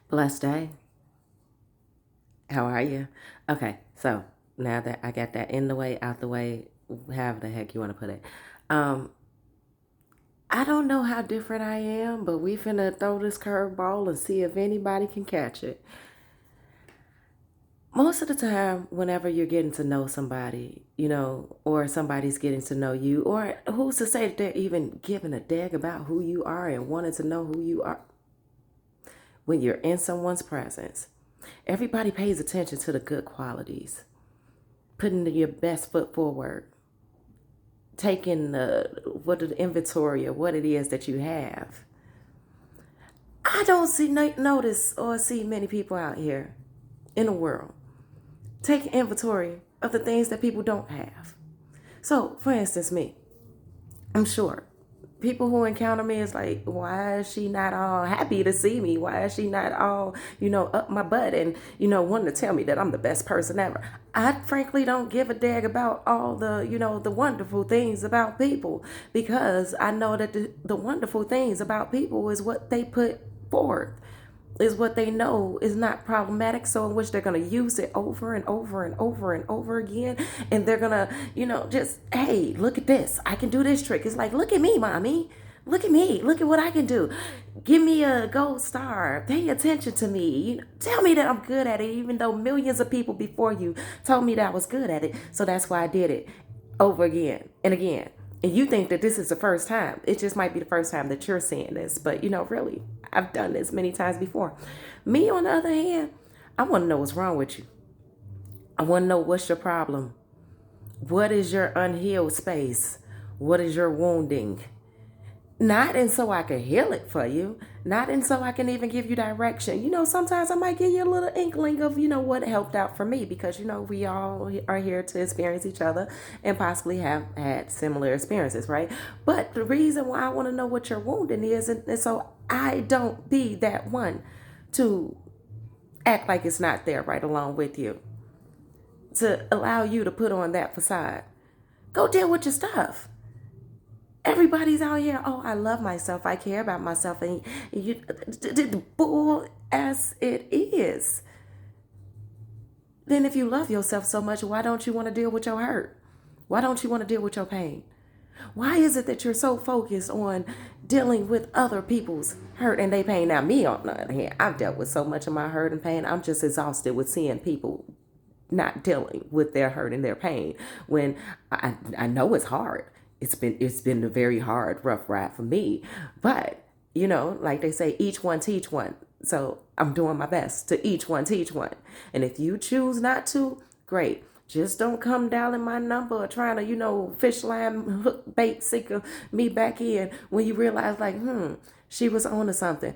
Blessed day. How are you? Okay, so now that I got that in the way, out the way, however the heck you want to put it, um, I don't know how different I am, but we finna throw this curveball and see if anybody can catch it. Most of the time, whenever you're getting to know somebody, or somebody's getting to know you, or who's to say that they're even giving a dag about who you are and wanting to know who you are, when you're in someone's presence, everybody pays attention to the good qualities, putting your best foot forward, taking the inventory of what it is that you have. I don't notice or see many people out here in the world taking inventory of the things that people don't have. So, for instance, me, I'm sure people who encounter me is like, why is she not all happy to see me? Why is she not all, up my butt and, wanting to tell me that I'm the best person ever? I frankly don't give a dag about all the wonderful things about people, because I know that the wonderful things about people is what they put forth, is what they know is not problematic, so in which they're going to use it over and over and over and over again, and they're going to, just, hey, look at this, I can do this trick. It's like, look at me, mommy, look at me, look at what I can do, give me a gold star, pay attention to me, tell me that I'm good at it, even though millions of people before you told me that I was good at it. So that's why I did it over again and again. And you think that this is the first time. It just might be the first time that you're seeing this. But, really, I've done this many times before. Me, on the other hand, I want to know what's wrong with you. I want to know what's your problem. What is your unhealed space? What is your wounding? Not in so I can heal it for you. Not in so I can even give you direction. Sometimes I might give you a little inkling of, what helped out for me, because, we all are here to experience each other and possibly have had similar experiences, right? But the reason why I want to know what your wounding is, and so I don't be that one to act like it's not there right along with you, to allow you to put on that facade. Go deal with your stuff. Everybody's out here, oh, I love myself, I care about myself, and the bull as it is. Then if you love yourself so much, why don't you want to deal with your hurt? Why don't you want to deal with your pain? Why is it that you're so focused on dealing with other people's hurt and their pain? Now, me, on the other hand, I've dealt with so much of my hurt and pain, I'm just exhausted with seeing people not dealing with their hurt and their pain, when I know it's hard. It's been a very hard, rough ride for me. But, like they say, each one teach one. So I'm doing my best to each one teach one. And if you choose not to, great. Just don't come dialing my number or trying to, fish line, hook, bait, seeker me back in when you realize, like, she was on to something.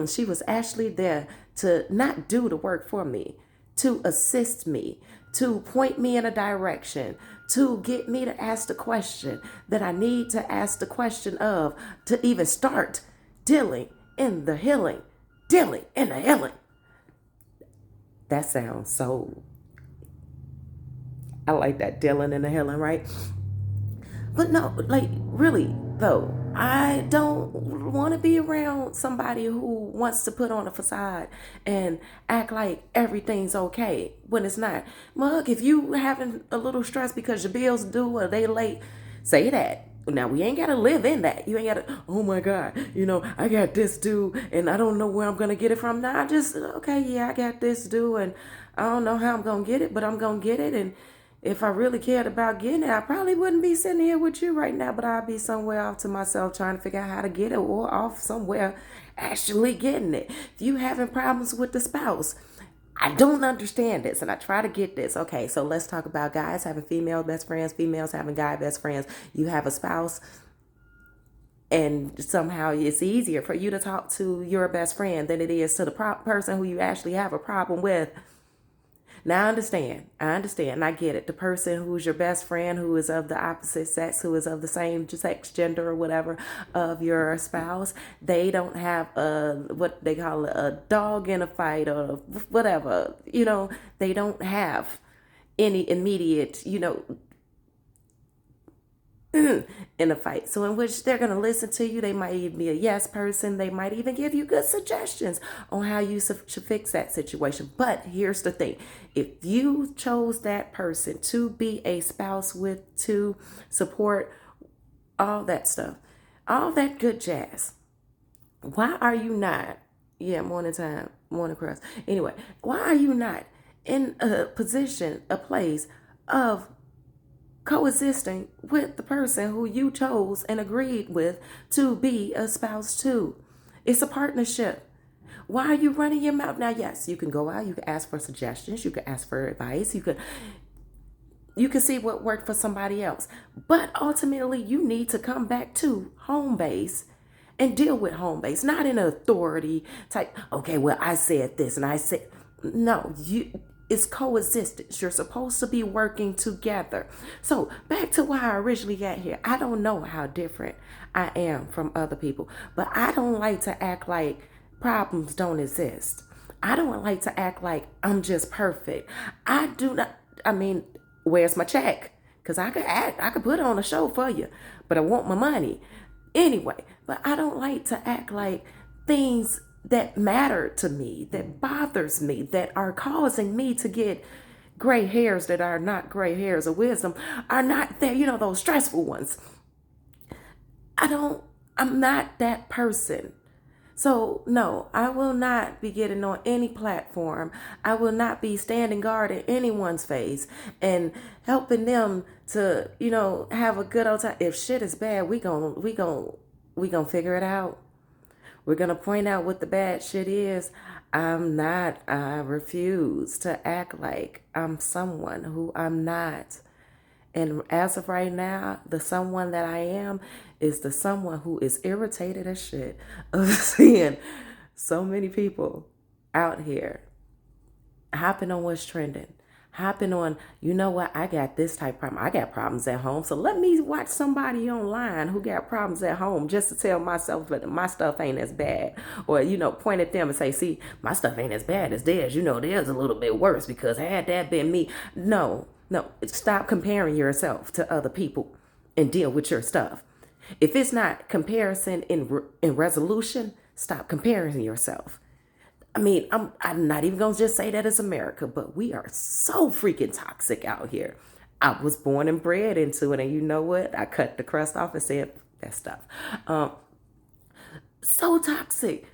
She was actually there to not do the work for me, to assist me, to point me in a direction, to get me to ask the question that I need to ask the question of, to even start dealing in the healing. Dealing in the healing. That sounds so, I like that, dealing in the healing, right? But no, like, really, though, I don't want to be around somebody who wants to put on a facade and act like everything's okay when it's not. Mug, if you having a little stress because your bills due or they late, say that. Now, we ain't got to live in that. You ain't got to, oh my God, I got this due and I don't know where I'm going to get it from. Now, I just, okay, yeah, I got this due and I don't know how I'm going to get it, but I'm going to get it. And if I really cared about getting it, I probably wouldn't be sitting here with you right now, but I'd be somewhere off to myself trying to figure out how to get it, or off somewhere actually getting it. If you having problems with the spouse, I don't understand this and I try to get this. Okay, so let's talk about guys having female best friends, females having guy best friends. You have a spouse, and somehow it's easier for you to talk to your best friend than it is to the person who you actually have a problem with. Now, I understand, and I get it. The person who's your best friend, who is of the opposite sex, who is of the same sex, gender, or whatever, of your spouse, they don't have what they call a dog in a fight or whatever. They don't have any immediate, in a fight. So in which they're going to listen to you. They might even be a yes person. They might even give you good suggestions on how you should fix that situation. But here's the thing. If you chose that person to be a spouse with, to support all that stuff, all that good jazz, why are you not, yeah, morning time, morning cross. Anyway, why are you not in a position, a place of coexisting with the person who you chose and agreed with to be a spouse to? It's a partnership. Why are you running your mouth? Now, yes, you can go out, you can ask for suggestions, you can ask for advice, you can see what worked for somebody else. But ultimately, you need to come back to home base and deal with home base, not in an authority type. Okay, well, I said this and I said no. It's coexistence. You're supposed to be working together. So back to why I originally got here. I don't know how different I am from other people, but I don't like to act like problems don't exist. I don't like to act like I'm just perfect. I do not. I mean, where's my check? Because I could act, I could put on a show for you, but I want my money. Anyway, but I don't like to act like things that matter to me, that bothers me, that are causing me to get gray hairs that are not gray hairs of wisdom are not there, those stressful ones. I'm not that person. So, no, I will not be getting on any platform. I will not be standing guard in anyone's face and helping them to, have a good old time. If shit is bad, we gonna figure it out. We're gonna point out what the bad shit is. I refuse to act like I'm someone who I'm not. And as of right now, the someone that I am is the someone who is irritated as shit of seeing so many people out here hopping on what's trending. Hopping on, you know what, I got this type of problem. I got problems at home. So let me watch somebody online who got problems at home just to tell myself that my stuff ain't as bad. Or, point at them and say, see, my stuff ain't as bad as theirs. Theirs a little bit worse because had that been me. No, stop comparing yourself to other people and deal with your stuff. If it's not comparison in resolution, stop comparing yourself. I mean, I'm not even gonna just say that it's America, but we are so freaking toxic out here. I was born and bred into it, and you know what? I cut the crust off and said that stuff. So toxic.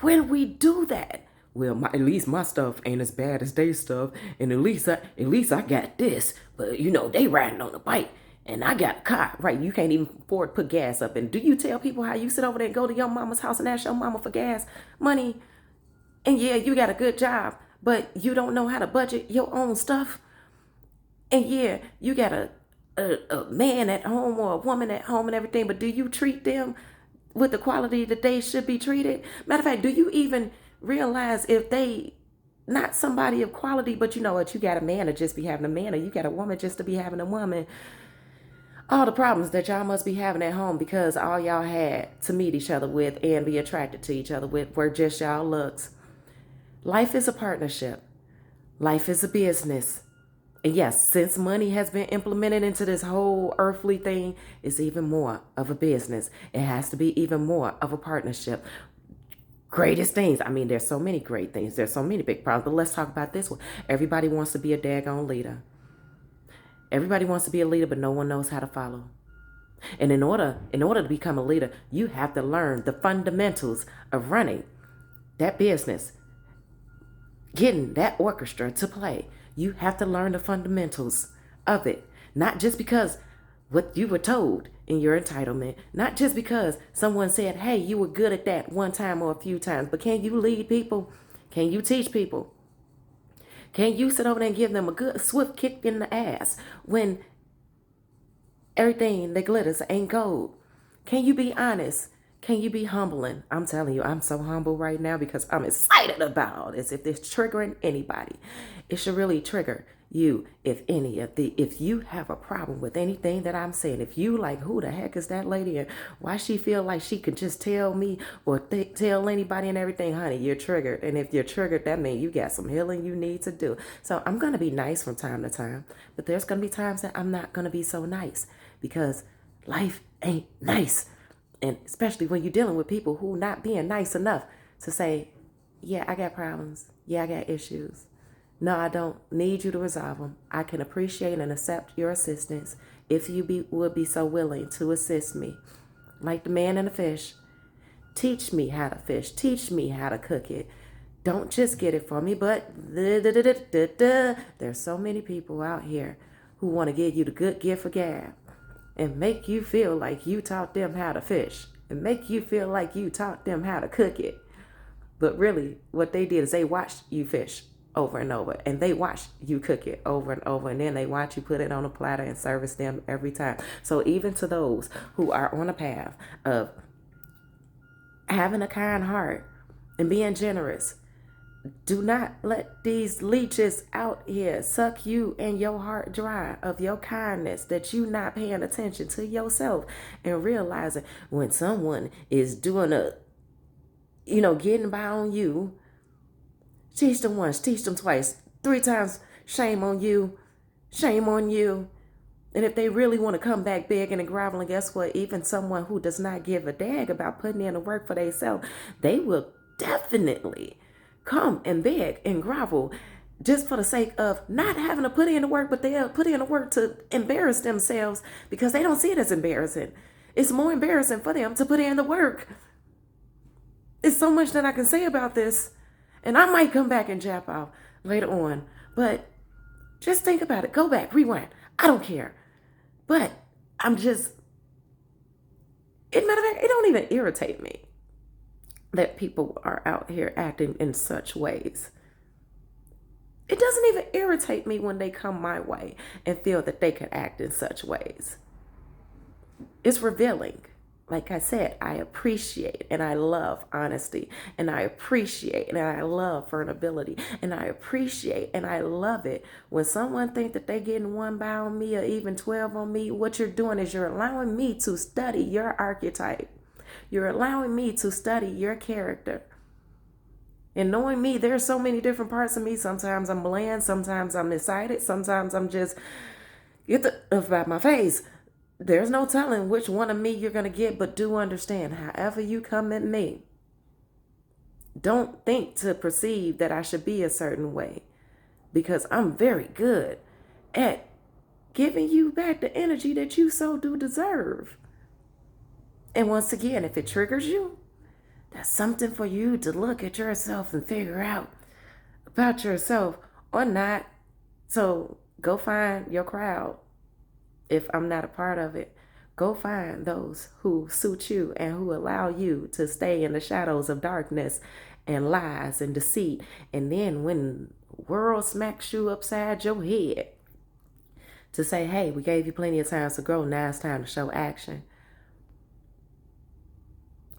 When we do that, well, at least my stuff ain't as bad as their stuff, and at least I got this. But they riding on a bike, and I got a car. Right? You can't even afford to put gas up. And do you tell people how you sit over there and go to your mama's house and ask your mama for gas money? And yeah, you got a good job, but you don't know how to budget your own stuff. And yeah, you got a man at home or a woman at home and everything, but do you treat them with the quality that they should be treated? Matter of fact, do you even realize if they not somebody of quality, but you know what, you got a man to just be having a man, or you got a woman just to be having a woman? All the problems that y'all must be having at home because all y'all had to meet each other with and be attracted to each other with were just y'all looks. Life is a partnership. Life is a business. And yes, since money has been implemented into this whole earthly thing, it's even more of a business. It has to be even more of a partnership. Greatest things. I mean, there's so many great things. There's so many big problems. But let's talk about this one. Everybody wants to be a daggone leader. Everybody wants to be a leader, but no one knows how to follow. And in order to become a leader, you have to learn the fundamentals of running that business, getting that orchestra to play. You have to learn the fundamentals of it. Not just because what you were told in your entitlement. Not just because someone said, hey, you were good at that one time or a few times. But can you lead people? Can you teach people? Can you sit over there and give them a good swift kick in the ass when everything that glitters ain't gold? Can you be honest? Can you be humbling? I'm telling you, I'm so humble right now because I'm excited about all this. If it's triggering anybody, it should really trigger you. If you have a problem with anything that I'm saying, if you like, who the heck is that lady and why she feel like she could just tell me or tell anybody and everything, honey, you're triggered. And if you're triggered, that means you got some healing you need to do. So I'm going to be nice from time to time, but there's going to be times that I'm not going to be so nice because life ain't nice. And especially when you're dealing with people who not being nice enough to say, yeah, I got problems. Yeah, I got issues. No, I don't need you to resolve them. I can appreciate and accept your assistance if you would be so willing to assist me. Like the man and the fish. Teach me how to fish. Teach me how to cook it. Don't just get it for me, but there's so many people out here who want to give you the good gift of gab and make you feel like you taught them how to fish and make you feel like you taught them how to cook it. But really, what they did is they watched you fish over and over, and they watched you cook it over and over, and then they watch you put it on a platter and service them every time. So even to those who are on a path of having a kind heart and being generous, do not let these leeches out here suck you and your heart dry of your kindness, that you not paying attention to yourself and realizing when someone is doing getting by on you. Teach them once, teach them twice, 3 times, shame on you, shame on you. And if they really want to come back begging and groveling, guess what? Even someone who does not give a dag about putting in the work for themselves, they will definitely come and beg and grovel just for the sake of not having to put in the work, but they'll put in the work to embarrass themselves because they don't see it as embarrassing. It's more embarrassing for them to put in the work. It's so much that I can say about this, and I might come back and jump off later on, but just think about it. Go back, rewind. I don't care. But I'm just, matter of fact, it don't even irritate me that people are out here acting in such ways. It doesn't even irritate me when they come my way and feel that they can act in such ways. It's revealing. Like I said, I appreciate and I love honesty, and I appreciate and I love vulnerability, and I appreciate and I love it when someone thinks that they're getting 1 by on me or even 12 on me. What you're doing is you're allowing me to study your archetype. You're allowing me to study your character. And knowing me, there's so many different parts of me. Sometimes I'm bland, sometimes I'm excited, sometimes I'm just, get the stuff out my face. There's no telling which one of me you're going to get, but do understand, however you come at me, don't think to perceive that I should be a certain way, because I'm very good at giving you back the energy that you so do deserve. And once again, if it triggers you, that's something for you to look at yourself and figure out about yourself or not. So go find your crowd. If I'm not a part of it, go find those who suit you and who allow you to stay in the shadows of darkness and lies and deceit. And then when the world smacks you upside your head to say, hey, we gave you plenty of time to grow, now it's time to show action.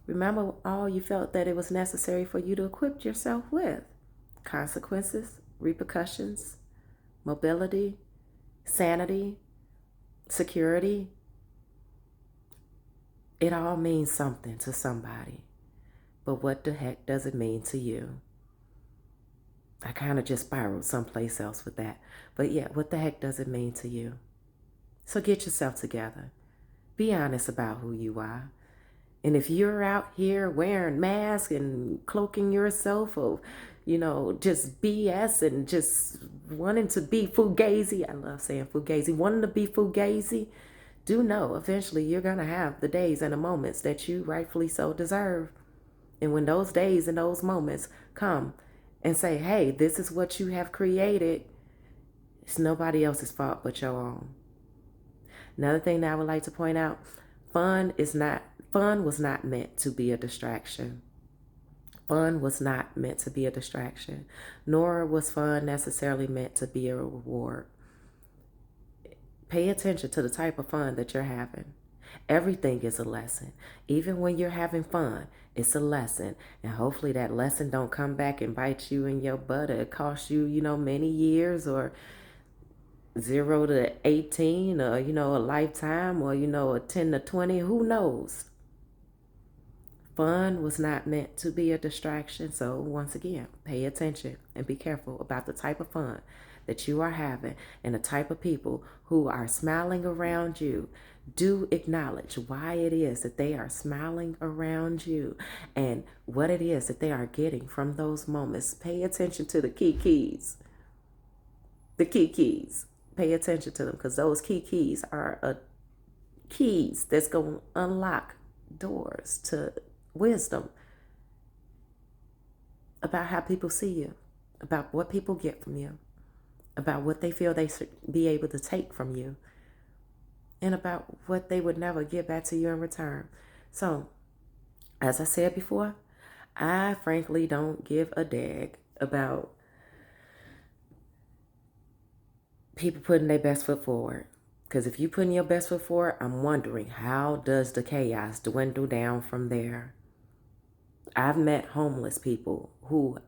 Remember all you felt that it was necessary for you to equip yourself with: consequences, repercussions, mobility, sanity, security. It all means something to somebody. But what the heck does it mean to you? I kind of just spiraled someplace else with that. But yeah, what the heck does it mean to you? So get yourself together. Be honest about who you are. And if you're out here wearing masks and cloaking yourself of, just BS and just wanting to be fugazi, I love saying fugazi, wanting to be fugazi, do know eventually you're going to have the days and the moments that you rightfully so deserve. And when those days and those moments come and say, hey, this is what you have created, it's nobody else's fault but your own. Another thing that I would like to point out, fun was not meant to be a distraction. Fun was not meant to be a distraction, nor was fun necessarily meant to be a reward. Pay attention to the type of fun that you're having. Everything is a lesson. Even when you're having fun, it's a lesson. And hopefully that lesson don't come back and bite you in your butt, or it cost you, many years, or 0 to 18, or, a lifetime, or, a 10 to 20, who knows? Fun was not meant to be a distraction. So once again, pay attention and be careful about the type of fun that you are having and the type of people who are smiling around you, Do acknowledge why it is that they are smiling around you and what it is that they are getting from those moments. Pay attention to the key keys. The key keys. Pay attention to them, because those key keys are keys that's going to unlock doors to wisdom about how people see you, about what people get from you, about what they feel they should be able to take from you, and about what they would never give back to you in return. So, as I said before, I frankly don't give a dag about people putting their best foot forward. Because if you putting your best foot forward, I'm wondering, how does the chaos dwindle down from there? I've met homeless people who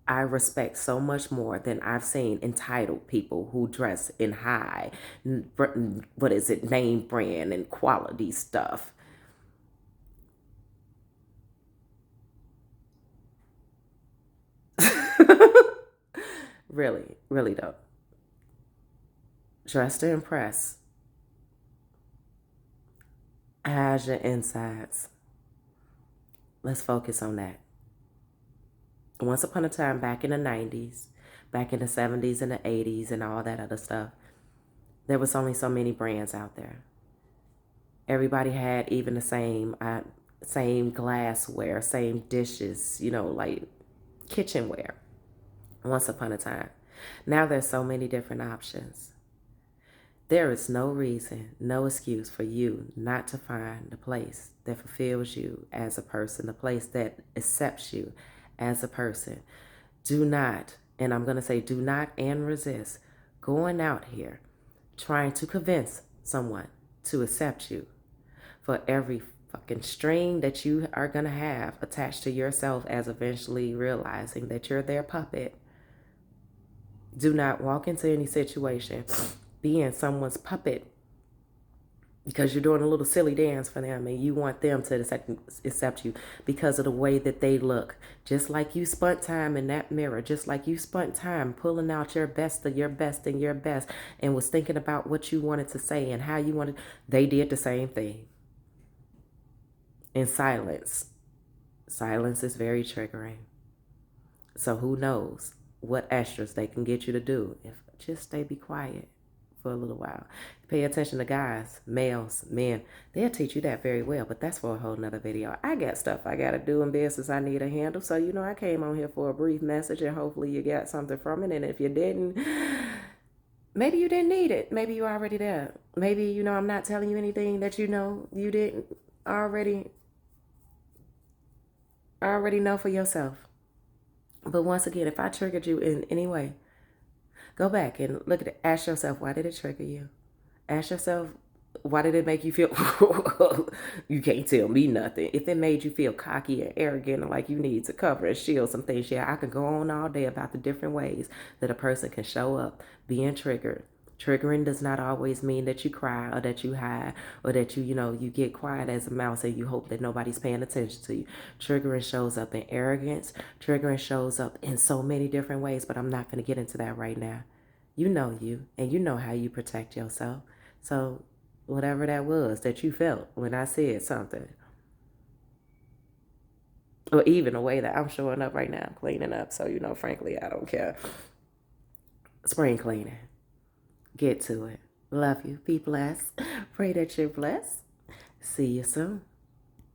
I respect so much more than I've seen entitled people who dress in high, what is it, name brand and quality stuff. Really, really don't. Dress to impress. How's your insides? Let's focus on that. Once upon a time, back in the 90s, back in the 70s and the 80s and all that other stuff, there was only so many brands out there. Everybody had even the same glassware, same dishes, like kitchenware. Once upon a time. Now there's so many different options. There is no reason, no excuse for you not to find the place that fulfills you as a person, the place that accepts you as a person. Do not, and I'm going to say do not and resist going out here trying to convince someone to accept you. For every fucking string that you are going to have attached to yourself, as eventually realizing that you're their puppet. Do not walk into any situation being someone's puppet because you're doing a little silly dance for them and you want them to accept you because of the way that they look. Just like you spent time in that mirror, just like you spent time pulling out your best of your best and your best and was thinking about what you wanted to say and how you wanted, they did the same thing. In silence. Silence is very triggering. So who knows what extras they can get you to do if just be quiet for a little while. Pay attention to guys, males, men. They'll teach you that very well, but that's for a whole nother video. I got stuff I got to do in business I need to handle. So, I came on here for a brief message and hopefully you got something from it. And if you didn't, maybe you didn't need it. Maybe you're already there. Maybe, I'm not telling you anything that you didn't already know for yourself. But once again, if I triggered you in any way, go back and look at it. Ask yourself, why did it trigger you? Ask yourself, why did it make you feel, you can't tell me nothing. If it made you feel cocky and arrogant and like you need to cover and shield some things, I could go on all day about the different ways that a person can show up being triggered. Triggering does not always mean that you cry or that you hide or that you get quiet as a mouse and you hope that nobody's paying attention to you. Triggering shows up in arrogance. Triggering shows up in so many different ways, but I'm not going to get into that right now. You know you, and you know how you protect yourself. So whatever that was that you felt when I said something, or even the way that I'm showing up right now, I'm cleaning up. So, frankly, I don't care. Spring cleaning. Get to it. Love you. Be blessed. Pray that you're blessed. See you soon.